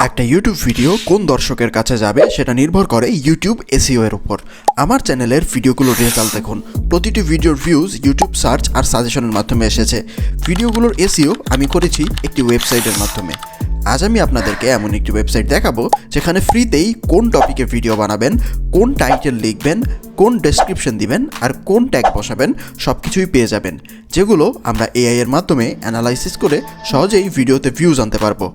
একটা YouTube video কোন দর্শকের কাছে যাবে সেটা নির্ভর করে ইউটিউব এসইও এর উপর। আমার চ্যানেলের ভিডিওগুলোর রেজাল্ট দেখুন। প্রতিটি ভিডিওর ভিউজ ইউটিউব সার্চ আর সাজেশনের মাধ্যমে এসেছে। ভিডিওগুলোর এসইও আমি করেছি একটি ওয়েবসাইটের মাধ্যমে। আজ আমি আপনাদেরকে এমন একটি ওয়েবসাইট দেখাবো যেখানে ফ্রিতেই কোন টপিকে ভিডিও বানাবেন, কোন টাইটেল লিখবেন, কোন ডেসক্রিপশন দিবেন আর কোন ট্যাগ বসাবেন সব কিছুই পেয়ে যাবেন, যেগুলো আমরা এআই এর মাধ্যমে অ্যানালাইসিস করে সহজেই ভিডিওতে ভিউজ আনতে পারবো।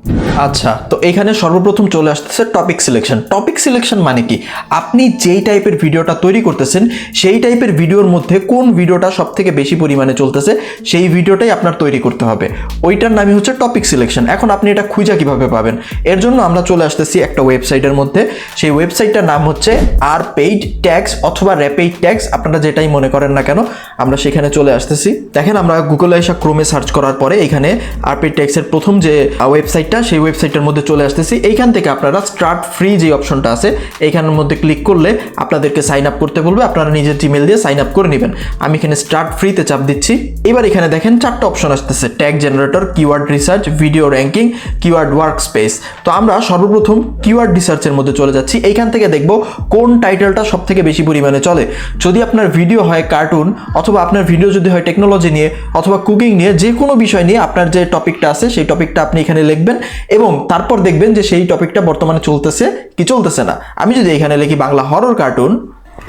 আচ্ছা, তো এখানে সর্বপ্রথম চলে আসতেছে টপিক সিলেকশন। টপিক সিলেকশন মানে কি? আপনি যেই টাইপের ভিডিওটা তৈরি করতেছেন সেই টাইপের ভিডিওর মধ্যে কোন ভিডিওটা সব থেকে বেশি পরিমাণে চলতেছে সেই ভিডিওটাই আপনার তৈরি করতে হবে। ওইটার নামই হচ্ছে টপিক সিলেকশন। এখন আপনি এটা খুঁজে কিভাবে পাবেন? এর জন্য আমরা চলে আসতেছি একটা ওয়েবসাইটের মধ্যে। সেই ওয়েবসাইটটার নাম হচ্ছে আর পেইড ট্যাগস অথবা র্যাপিড ট্যাগস, আপনারা যেটাই মনে করেন না কেন। আমরা সেখানে চলে আসতেছি। দেখেন, আমরা গুগলে এসে ক্রোমে সার্চ করার পরে এখানে আর পেইড ট্যাগসের প্রথম যে ওয়েবসাইটটা সেই ওয়েবসাইটের মধ্যে চলে আসতেছি। এইখান থেকে আপনারা স্টার্ট ফ্রি যে অপশনটা আছে এইখানের মধ্যে ক্লিক করলে আপনাদেরকে সাইন আপ করতে বলবে। আপনারা নিজের জিমেল দিয়ে সাইন আপ করে নেবেন। আমি এখানে স্টার্ট ফ্রিতে চাপ দিচ্ছি। এবার এখানে দেখেন চারটা অপশন আসতেছে: tag generator, keyword research, video ranking, keyword work space. তো আমরা সর্বপ্রথম কিওয়ার্ড রিসার্চের মধ্যে চলে যাচ্ছি। এইখান থেকে দেখব কোন টাইটেলটা সব থেকে বেশি পরিমাণে চলে। যদি আপনার ভিডিও হয় কার্টুন, অথবা আপনার ভিডিও যদি হয় টেকনোলজি নিয়ে অথবা কুকিং নিয়ে, যে কোনো বিষয় নিয়ে আপনার যে টপিকটা আছে সেই টপিকটা আপনি এখানে লিখবেন এবং তারপর দেখবেন যে সেই টপিকটা বর্তমানে চলতেছে কি চলতেছে না। আমি যদি এখানে লিখি বাংলা হরর কার্টুন,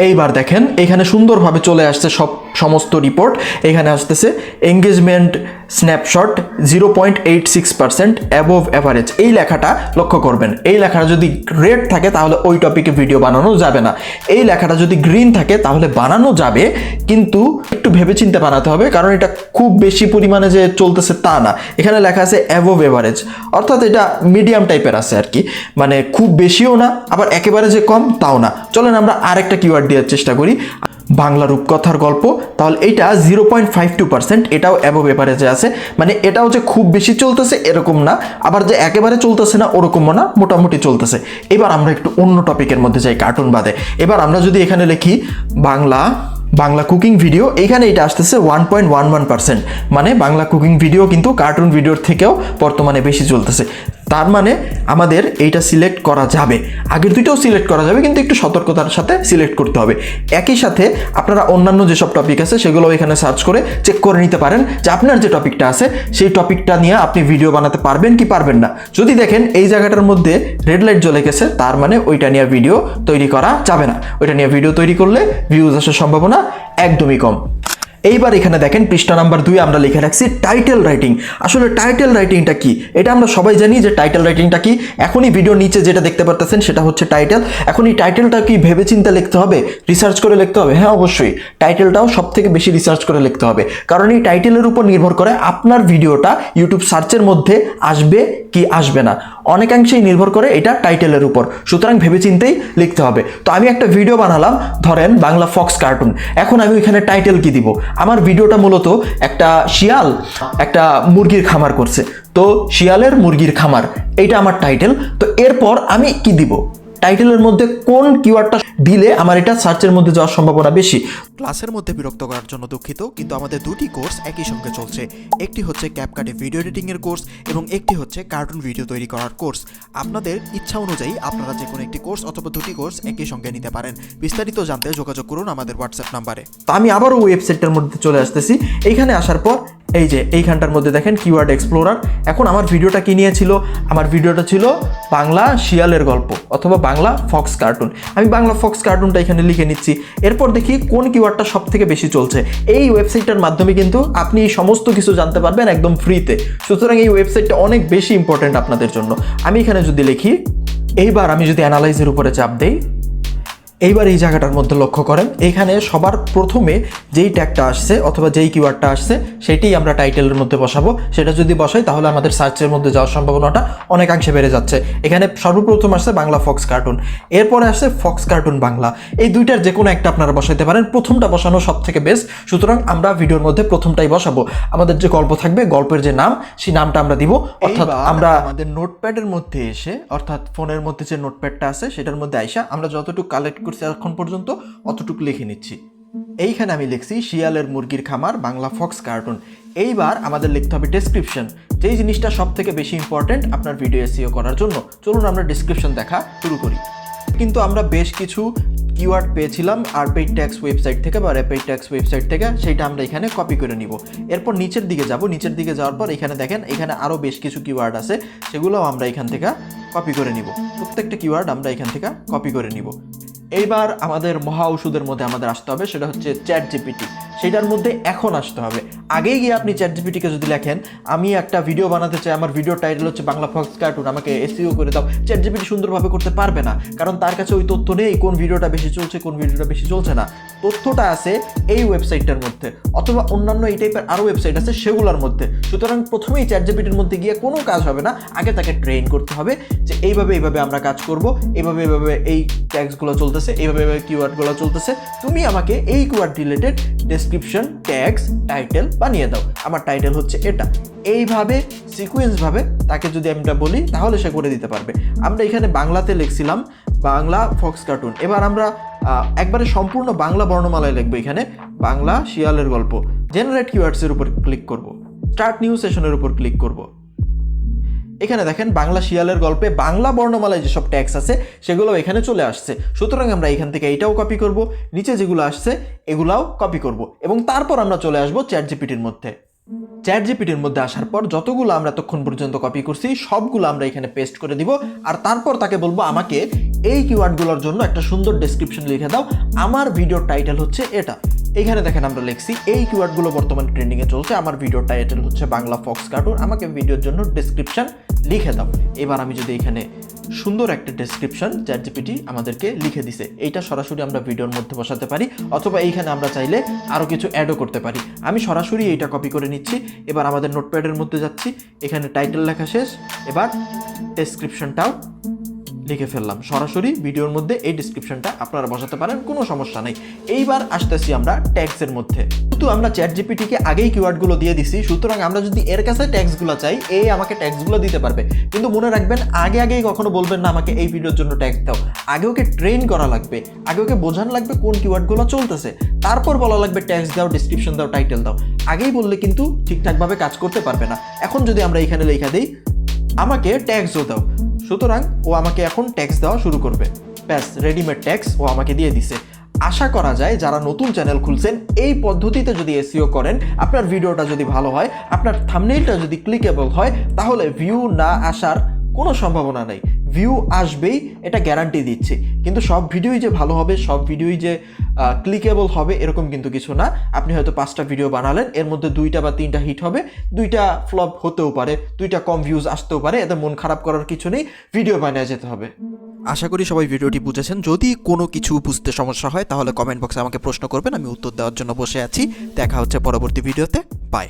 এইবার দেখেন এখানে সুন্দরভাবে চলে আসছে সমস্ত রিপোর্ট। এখানে আসতেছে এঙ্গেজমেন্ট স্ন্যাপশট 0.86% অ্যাবভ অ্যাভারেজ। এই লেখাটা লক্ষ্য করবেন। এই লেখাটা যদি রেড থাকে তাহলে ওই টপিকে ভিডিও বানানো যাবে না। এই লেখাটা যদি গ্রিন থাকে তাহলে বানানো যাবে, কিন্তু একটু ভেবেচিন্তে বানাতে হবে, কারণ এটা খুব বেশি পরিমাণে যে চলতেছে তা না। এখানে লেখা আছে অ্যাবভ এভারেজ, অর্থাৎ এটা মিডিয়াম টাইপের আছে আর কি। মানে খুব বেশিও না, আবার একেবারে যে কম তাও না। চলেন আমরা আরেকটা কিওয়ার্ড দেওয়ার চেষ্টা করি, বাংলা রূপকথার গল্প। তাহলে এইটা 0.52%, এটাও অ্যাবভ এভারেজে আছে। মানে এটাও যে খুব বেশি চলতেছে এরকম না, আবার যে একেবারে চলতেছে না ওরকমও না, মোটামুটি চলতেছে। এবার আমরা একটু অন্য টপিকের মধ্যে যাই, কার্টুন বাদে। এবার আমরা যদি এখানে লিখি বাংলা কুকিং ভিডিও, এখানে এটা আসতেছে 1.11%। মানে বাংলা কুকিং ভিডিও কিন্তু কার্টুন ভিডিওর থেকেও বর্তমানে বেশি চলতেছে। তার মানে আমাদের এইটা সিলেক্ট করা যাবে। আগের দুইটাও সিলেক্ট করা যাবে, কিন্তু একটু সতর্কতার সাথে সিলেক্ট করতে হবে। একই সাথে আপনারা অন্যান্য যেসব টপিক আছে সেগুলো এখানে সার্চ করে চেক করে নিতে পারেন যে আপনার যে টপিকটা আছে সেই টপিকটা নিয়ে আপনি ভিডিও বানাতে পারবেন কি পারবেন না। যদি দেখেন এই জায়গাটার মধ্যে রেড লাইট জ্বলে গেছে, তার মানে ওইটা নিয়ে ভিডিও তৈরি করা যাবে না। ওইটা নিয়ে ভিডিও তৈরি করলে ভিউজ আসার সম্ভাবনা একদমই কম। এইবার এখানে দেখেন পৃষ্ঠা নাম্বার 2 আমরা লিখে রাখছি টাইটেল রাইটিং। আসলে টাইটেল রাইটিংটা কি এটা আমরা সবাই জানি যে টাইটেল রাইটিংটা কি। এখনই ভিডিওর নিচে যেটা দেখতে পারতেছেন সেটা হচ্ছে টাইটেল। এখন এই টাইটেলটা কি ভেবেচিন্তে লিখতে হবে, রিসার্চ করে লিখতে হবে? হ্যাঁ, অবশ্যই টাইটেলটাও সব থেকে বেশি রিসার্চ করে লিখতে হবে, কারণ এই টাইটেলের উপর নির্ভর করে আপনার ভিডিওটা ইউটিউব সার্চের মধ্যে আসবে কি আসবে না। অনেকাংশেই নির্ভর করে এটা টাইটেলের উপর। সুতরাং ভেবেচিন্তেই লিখতে হবে। তো আমি একটা ভিডিও বানালাম, ধরেন বাংলা ফক্স কার্টুন। এখন আমি এখানে টাইটেল কি দিব? আমার ভিডিওটা মূলত একটা শিয়াল একটা মুরগির খামার করছে, তো শিয়ালের মুরগির খামার, এইটা আমার টাইটেল। তো এরপর আমি কি দিব? টাইটেলের মধ্যে কোন কিওয়ার্ডটা দিলে আমার এটা সার্চের মধ্যে যাওয়ার সম্ভাবনা বেশি? ক্লাসের মধ্যে বিরক্ত করার জন্য দুঃখিত, কিন্তু আমাদের দুটি কোর্স একই সঙ্গে চলছে। একটি হচ্ছে ক্যাপকাটে ভিডিও এডিটিং এর কোর্স এবং একটি হচ্ছে কার্টুন ভিডিও তৈরি করার কোর্স। আপনাদের ইচ্ছা অনুযায়ী আপনারা যে কোনো একটি কোর্স অথবা দুটি কোর্স একই সঙ্গে নিতে পারেন। বিস্তারিত জানতে যোগাযোগ করুন আমাদের হোয়াটসঅ্যাপ নাম্বারে। তো আমি আবারও ওয়েবসাইটটার মধ্যে চলে আসতেছি। এইখানে আসার পর এই যে এইখানটার মধ্যে দেখেন কিওয়ার্ড এক্সপ্লোরার। এখন আমার ভিডিওটা কি নিয়ে ছিল? আমার ভিডিওটা ছিল বাংলা শিয়ালের গল্প অথবা বাংলা ফক্স কার্টুন। আমি বাংলা ফক্স কার্টুনটা এখানে লিখে নিচ্ছি। এরপর দেখি কোন কিওয়ার্ডটা সব থেকে বেশি চলছে। এই ওয়েবসাইটটার মাধ্যমে কিন্তু আপনি সমস্ত কিছু জানতে পারবেন একদম ফ্রিতে। সুতরাং এই ওয়েবসাইটটা অনেক বেশি ইম্পর্টেন্ট আপনাদের জন্য। আমি এখানে যদি লিখি, এইবার আমি যদি অ্যানালাইজের উপরে চাপ দেই, এইবার এই জায়গাটার মধ্যে লক্ষ্য করেন এখানে সবার প্রথমে যেই ট্যাগটা আসছে অথবা যেই কিওয়ার্ডটা আসছে সেটাই আমরা টাইটেলের মধ্যে বসাবো। সেটা যদি বসাই তাহলে আমাদের সার্চের মধ্যে যাওয়ার সম্ভাবনাটা অনেকাংশে বেড়ে যাচ্ছে। এখানে সর্বপ্রথম আসছে বাংলা ফক্স কার্টুন, এরপরে আসছে ফক্স কার্টুন বাংলা। এই দুইটার যে কোনো একটা আপনারা বসাইতে পারেন, প্রথমটা বসানো সব থেকে বেস্ট। সুতরাং আমরা ভিডিওর মধ্যে প্রথমটাই বসাবো। আমাদের যে গল্প থাকবে, গল্পের যে নাম, সেই নামটা আমরা দিব। অর্থাৎ আমরা আমাদের নোটপ্যাডের মধ্যে এসে, অর্থাৎ ফোনের মধ্যে যে নোটপ্যাডটা আছে সেটার মধ্যে আইসা আমরা যতটুকু কালেক্ট এখন পর্যন্ত অতটুকু লিখে নিচ্ছি। এইখানে আমি লিখছি শিয়ালের মুরগির খামার বাংলা ফক্স কার্টুন। এইবার আমাদের লিখতে হবে ডেসক্রিপশন, যেই জিনিসটা সব থেকে বেশি ইম্পর্টেন্ট আপনার ভিডিও এসইও করার জন্য। চলুন আমরা ডেসক্রিপশন দেখা শুরু করি। কিন্তু আমরা বেশ কিছু কিওয়ার্ড পেয়েছিলাম আর পেইড ট্যাক্স ওয়েবসাইট থেকে বা পেইড ট্যাক্স ওয়েবসাইট থেকে, সেইটা আমরা এখানে কপি করে নিব। এরপর নিচের দিকে যাব, নিচের দিকে যাওয়ার পর এখানে দেখেন এখানে আরও বেশ কিছু কিওয়ার্ড আছে, সেগুলোও আমরা এখান থেকে কপি করে নিব। প্রত্যেকটা কিওয়ার্ড আমরা এখান থেকে কপি করে নিব। এইবার আমাদের মহা ওষুধের মধ্যে আমাদের আসতে হবে, সেটা হচ্ছে চ্যাট জিপিটি। সেটার মধ্যে এখন আসতে হবে। আগেই গিয়ে আপনি চ্যাট জিপিটিকে যদি লেখেন আমি একটা ভিডিও বানাতে চাই, আমার ভিডিও টাইটেল হচ্ছে বাংলা ফক্স কার্টুন, আমাকে এসইও করে দাও, চ্যাট জিপিটি সুন্দরভাবে করতে পারবে না, কারণ তার কাছে ওই তথ্য নেই কোন ভিডিওটা বেশি চলছে কোন ভিডিওটা বেশি চলছে না। তথ্যটা আছে এই ওয়েবসাইটটার মধ্যে অথবা অন্যান্য এই টাইপের আরও ওয়েবসাইট আছে সেগুলোর মধ্যে। সুতরাং প্রথমেই চ্যাট জিপিটির মধ্যে গিয়ে কোনো কাজ হবে না, আগে তাকে ট্রেন করতে হবে যে এইভাবে এইভাবে আমরা কাজ করব, এইভাবে এইভাবে এই ট্যাগসগুলো চলতেছে, এইভাবে এইভাবে কিওয়ার্ডগুলো চলতেছে, তুমি আমাকে এই keyword related description, tags, title বানিয়ে দাও, আমার টাইটেল হচ্ছে এটা। এইভাবে সিকোয়েন্সভাবে তাকে যদি আমরা বলি তাহলে সে করে দিতে পারবে। আমরা এখানে বাংলাতে লিখছিলাম বাংলা ফক্স কার্টুন, এবার আমরা একবারে সম্পূর্ণ বাংলা বর্ণমালায় লিখবো। এখানে বাংলা শিয়ালের গল্প, জেনারেট কিওয়ার্ডসের উপর ক্লিক করব, স্টার্ট নিউ সেশনের উপর ক্লিক করব। এখানে দেখেন বাংলা শিয়ালের গল্পে বাংলা বর্ণমালায় যেসব ট্যাক্স আছে সেগুলো এখানে চলে আসছে। সুতরাং আমরা এখান থেকে এইটাও কপি করব, নিচে যেগুলো আসছে এগুলাও কপি করব এবং তারপর আমরা চলে আসবো চ্যাট জিপিটির মধ্যে। চ্যাট জিপিটির মধ্যে আসার পর যতগুলো আমরা তখন পর্যন্ত কপি করছি সবগুলো আমরা এখানে পেস্ট করে দিব আর তারপর তাকে বলবো আমাকে এই কিওয়ার্ডগুলোর জন্য একটা সুন্দর ডেসক্রিপশন লিখে দাও, আমার ভিডিওর টাইটেল হচ্ছে এটা। এখানে দেখেন আমরা লিখছি এই কিওয়ার্ডগুলো বর্তমানে ট্রেন্ডিংয়ে চলছে, আমার ভিডিওর টাইটেল হচ্ছে বাংলা ফক্স কার্টুন, আমাকে ভিডিওর জন্য ডেসক্রিপশন লিখে দাও। এবার আমি যদি এখানে সুন্দর একটা ডেসক্রিপশন চ্যাট জিপিটি আমাদেরকে লিখে দিছে, এইটা সরাসরি আমরা ভিডিওর মধ্যে বসাতে পারি অথবা এইখানে আমরা চাইলে আরও কিছু অ্যাডও করতে পারি। আমি সরাসরি এইটা কপি করে নিচ্ছি। এবার আমাদের নোটপ্যাডের মধ্যে যাচ্ছি, এখানে টাইটেল লেখা শেষ, এবার ডেসক্রিপশনটাও লিখে ফেললাম। সরাসরি ভিডিওর মধ্যে এই ডেসক্রিপশনটা আপনারা বসাতে পারেন, কোনো সমস্যা নেই। এইবার আসতেছি আমরা ট্যাগসের মধ্যে। কিন্তু আমরা চ্যাট জিপিটিকে আগেই কিওয়ার্ডগুলো দিয়ে দিছি, সুতরাং আমরা যদি এর কাছে ট্যাগসগুলো চাই এই আমাকে ট্যাগসগুলো দিতে পারবে। কিন্তু মনে রাখবেন আগেই কখনো বলবেন না আমাকে এই ভিডিওর জন্য ট্যাগস দাও, আগে ওকে ট্রেন করা লাগবে, আগে ওকে বোঝানো লাগবে কোন কিওয়ার্ডগুলো চলতেছে, তারপর বলা লাগবে ট্যাগস দাও, ডেসক্রিপশন দাও, টাইটেল দাও। আগেই বললে কিন্তু ঠিকঠাকভাবে কাজ করতে পারবে না। এখন যদি আমরা এখানে লেখা দিই আমাকে ট্যাগসও দাও, সুতরাং ও আমাকে এখন ট্যাক্স দেওয়া শুরু করবে। ব্যাস, রেডিমেড ট্যাক্স ও আমাকে দিয়ে দিছে। আশা করা যায় যারা নতুন চ্যানেল খুলছেন এই পদ্ধতিতে যদি এসইও করেন, আপনার ভিডিওটা যদি ভালো হয়, আপনার থাম্বনেইলটা যদি ক্লিকেবল হয়, তাহলে ভিউ না আসার কোনো সম্ভাবনা নেই। ভিউ আসবেই, এটা গ্যারান্টি দিচ্ছি। কিন্তু সব ভিডিওই যে ভালো হবে, সব ভিডিওই যে ক্লিকেবল হবে এরকম কিন্তু কিছু না। আপনি হয়তো 5টা ভিডিও বানালেন, এর মধ্যে 2টা বা 3টা হিট হবে, 2টা ফ্লপ হতেও পারে, 2টা কম ভিউজ আসতেও পারে, এতে মন খারাপ করার কিছু নেই, ভিডিও বানিয়ে যেতে হবে। আশা করি সবাই ভিডিওটি বুঝেছেন। যদি কোনো কিছু বুঝতে সমস্যা হয় তাহলে কমেন্ট বক্সে আমাকে প্রশ্ন করবেন, আমি উত্তর দেওয়ার জন্য বসে আছি। দেখা হচ্ছে পরবর্তী ভিডিওতে। বাই।